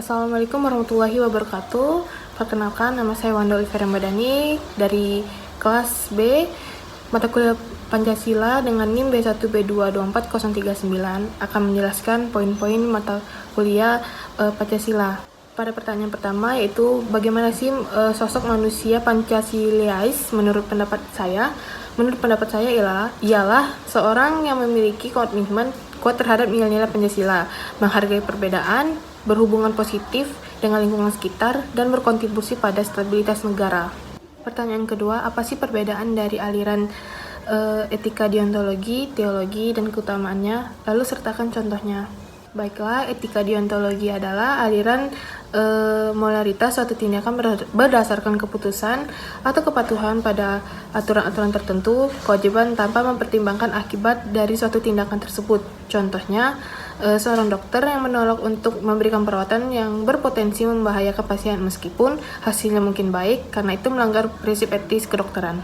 Assalamualaikum warahmatullahi wabarakatuh. Perkenalkan, nama saya Wanda Olivia Ramadhani dari kelas B mata kuliah Pancasila dengan NIM B1B224039 akan menjelaskan poin-poin mata kuliah Pancasila. Pada pertanyaan pertama yaitu bagaimana sih sosok manusia Pancasilais menurut pendapat saya? Menurut pendapat saya ialah seorang yang memiliki komitmen kuat terhadap nilai-nilai Pancasila, menghargai perbedaan, berhubungan positif dengan lingkungan sekitar, dan berkontribusi pada stabilitas negara. Pertanyaan kedua, apa sih perbedaan dari aliran etika deontologi, teologi, dan keutamaannya? Lalu sertakan contohnya. Baiklah, etika deontologi adalah aliran moralitas suatu tindakan berdasarkan keputusan atau kepatuhan pada aturan-aturan tertentu, kewajiban tanpa mempertimbangkan akibat dari suatu tindakan tersebut. Contohnya, seorang dokter yang menolak untuk memberikan perawatan yang berpotensi membahayakan pasien meskipun hasilnya mungkin baik, karena itu melanggar prinsip etis kedokteran.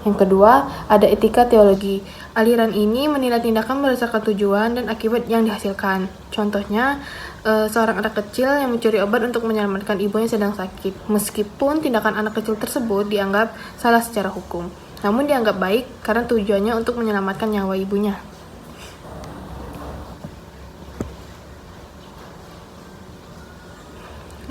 Yang kedua, ada etika teologi. Aliran ini menilai tindakan berdasarkan tujuan dan akibat yang dihasilkan. Contohnya, seorang anak kecil yang mencuri obat untuk menyelamatkan ibunya sedang sakit, meskipun tindakan anak kecil tersebut dianggap salah secara hukum, namun dianggap baik karena tujuannya untuk menyelamatkan nyawa ibunya.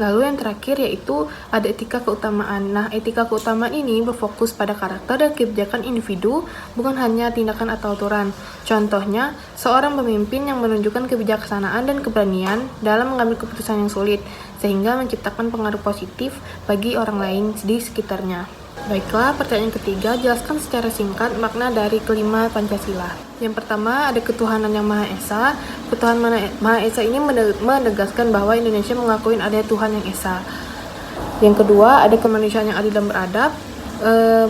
Lalu yang terakhir yaitu ada etika keutamaan. Nah, etika keutamaan ini berfokus pada karakter dan kebijakan individu, bukan hanya tindakan atau aturan. Contohnya, seorang pemimpin yang menunjukkan kebijaksanaan dan keberanian dalam mengambil keputusan yang sulit, sehingga menciptakan pengaruh positif bagi orang lain di sekitarnya. Baiklah, pertanyaan ketiga, jelaskan secara singkat makna dari kelima Pancasila. Yang pertama, ada ketuhanan yang Maha Esa. Ketuhanan Maha Esa ini menegaskan bahwa Indonesia mengakui adanya Tuhan yang Esa. Yang kedua, ada kemanusiaan yang adil dan beradab,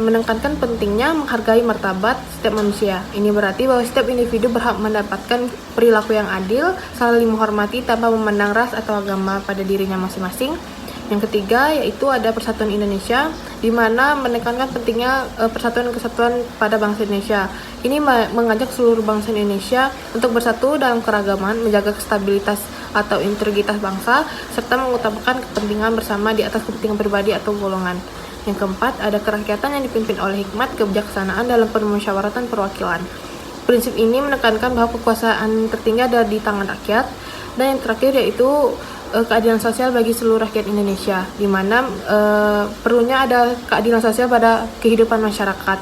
menekankan pentingnya menghargai martabat setiap manusia. Ini berarti bahwa setiap individu berhak mendapatkan perilaku yang adil, saling menghormati tanpa memandang ras atau agama pada dirinya masing-masing. Yang ketiga yaitu ada Persatuan Indonesia, di mana menekankan pentingnya persatuan dan kesatuan pada bangsa Indonesia. Ini mengajak seluruh bangsa Indonesia untuk bersatu dalam keragaman, menjaga stabilitas atau integritas bangsa, serta mengutamakan kepentingan bersama di atas kepentingan pribadi atau golongan. Yang keempat, ada kerakyatan yang dipimpin oleh hikmat kebijaksanaan dalam permusyawaratan perwakilan. Prinsip ini menekankan bahwa kekuasaan tertinggi ada di tangan rakyat. Dan yang terakhir yaitu keadilan sosial bagi seluruh rakyat Indonesia, di mana perlunya ada keadilan sosial pada kehidupan masyarakat.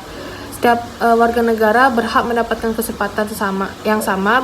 Setiap warga negara berhak mendapatkan kesempatan yang sama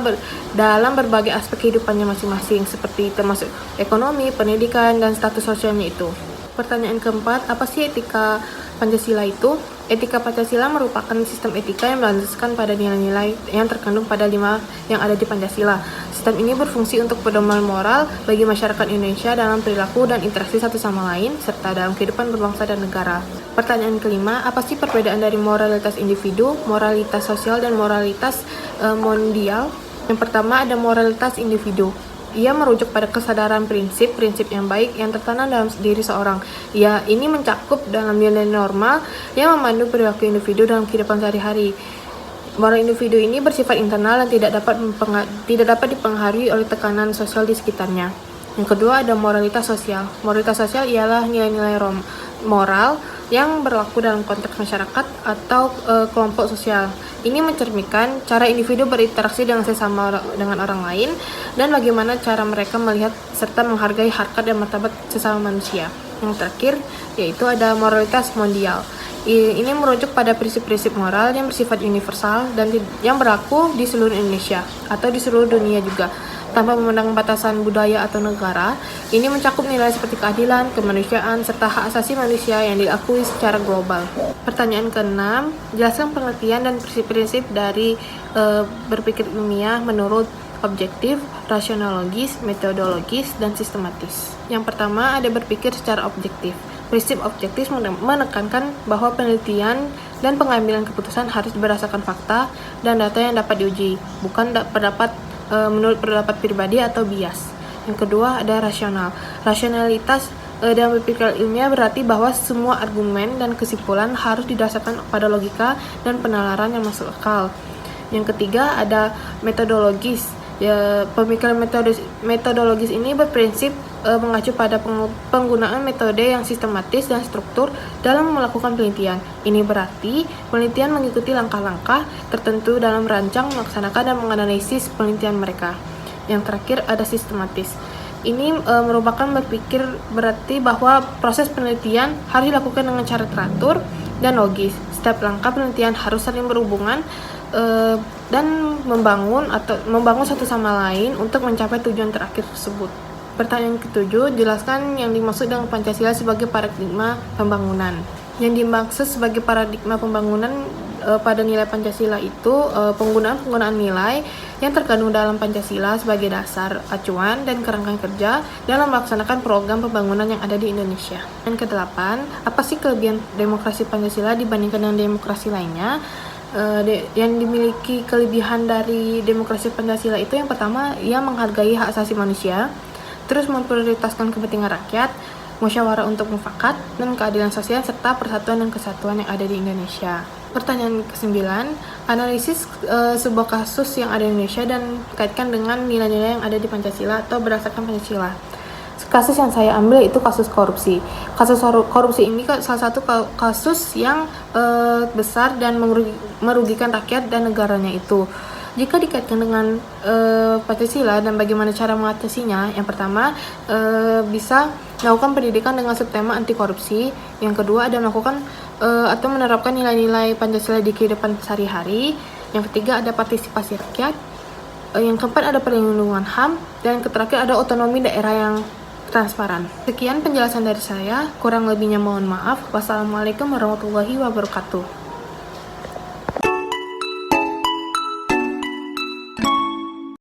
dalam berbagai aspek kehidupannya masing-masing, seperti termasuk ekonomi, pendidikan, dan status sosialnya itu. Pertanyaan keempat, apa sih etika Pancasila itu? Etika Pancasila merupakan sistem etika yang berlandaskan pada nilai-nilai yang terkandung pada 5 yang ada di Pancasila. Sistem ini berfungsi untuk pedoman moral bagi masyarakat Indonesia dalam perilaku dan interaksi satu sama lain, serta dalam kehidupan berbangsa dan negara. Pertanyaan kelima, apa sih perbedaan dari moralitas individu, moralitas sosial, dan moralitas mondial? Yang pertama ada moralitas individu. Ia merujuk pada kesadaran prinsip yang baik yang tertanam dalam diri seorang. Ini mencakup dalam nilai norma yang memandu perilaku individu dalam kehidupan sehari-hari. Moral individu ini bersifat internal dan tidak dapat dipengaruhi oleh tekanan sosial di sekitarnya. Yang kedua ada moralitas sosial. Moralitas sosial ialah nilai-nilai moral yang berlaku dalam konteks masyarakat atau kelompok sosial. Ini mencerminkan cara individu berinteraksi dengan sesama dengan orang lain dan bagaimana cara mereka melihat serta menghargai harkat dan martabat sesama manusia. Yang terakhir yaitu ada moralitas mondial. Ini merujuk pada prinsip-prinsip moral yang bersifat universal dan yang berlaku di seluruh Indonesia atau di seluruh dunia juga, tanpa memandang batasan budaya atau negara. Ini mencakup nilai seperti keadilan, kemanusiaan, serta hak asasi manusia yang diakui secara global. Pertanyaan keenam, jelaskan pengertian dan prinsip-prinsip dari berpikir ilmiah menurut objektif, rasionologis, metodologis, dan sistematis. Yang pertama ada berpikir secara objektif. Prinsip objektif menekankan bahwa penelitian dan pengambilan keputusan harus berdasarkan fakta dan data yang dapat diuji, bukan menurut pendapat pribadi atau bias. Yang kedua ada rasional. Rasionalitas dalam berpikir ilmiah berarti bahwa semua argumen dan kesimpulan harus didasarkan pada logika dan penalaran yang masuk akal. Yang ketiga ada metodologis. Pemikiran metodologis ini berprinsip mengacu pada penggunaan metode yang sistematis dan struktur dalam melakukan penelitian. Ini berarti penelitian mengikuti langkah-langkah tertentu dalam merancang, melaksanakan, dan menganalisis penelitian mereka. Yang terakhir ada sistematis. Ini merupakan berpikir berarti bahwa proses penelitian harus dilakukan dengan cara teratur dan logis. Setiap langkah penelitian harus saling berhubungan dan membangun satu sama lain untuk mencapai tujuan terakhir tersebut. Pertanyaan ketujuh, jelaskan yang dimaksud dengan Pancasila sebagai paradigma pembangunan. Yang dimaksud sebagai paradigma pembangunan pada nilai Pancasila itu penggunaan nilai yang terkandung dalam Pancasila sebagai dasar, acuan, dan kerangka kerja dalam melaksanakan program pembangunan yang ada di Indonesia. Dan kedelapan, apa sih kelebihan demokrasi Pancasila dibandingkan dengan demokrasi lainnya? Yang dimiliki kelebihan dari demokrasi Pancasila itu yang pertama, ia menghargai hak asasi manusia, terus memprioritaskan kepentingan rakyat, musyawarah untuk mufakat, dan keadilan sosial serta persatuan dan kesatuan yang ada di Indonesia. Pertanyaan ke-9, analisis sebuah kasus yang ada di Indonesia dan kaitkan dengan nilai-nilai yang ada di Pancasila atau berdasarkan Pancasila. Kasus yang saya ambil itu kasus korupsi. Kasus korupsi ini salah satu kasus yang besar dan merugikan rakyat dan negaranya itu. Jika dikaitkan dengan Pancasila dan bagaimana cara mengatasinya, yang pertama bisa melakukan pendidikan dengan subtema anti korupsi. Yang kedua ada melakukan atau menerapkan nilai-nilai Pancasila di kehidupan sehari-hari. Yang ketiga ada partisipasi rakyat. Yang keempat ada perlindungan HAM, dan terakhir ada otonomi daerah yang transparan. Sekian penjelasan dari saya, kurang lebihnya mohon maaf. Wassalamualaikum warahmatullahi wabarakatuh.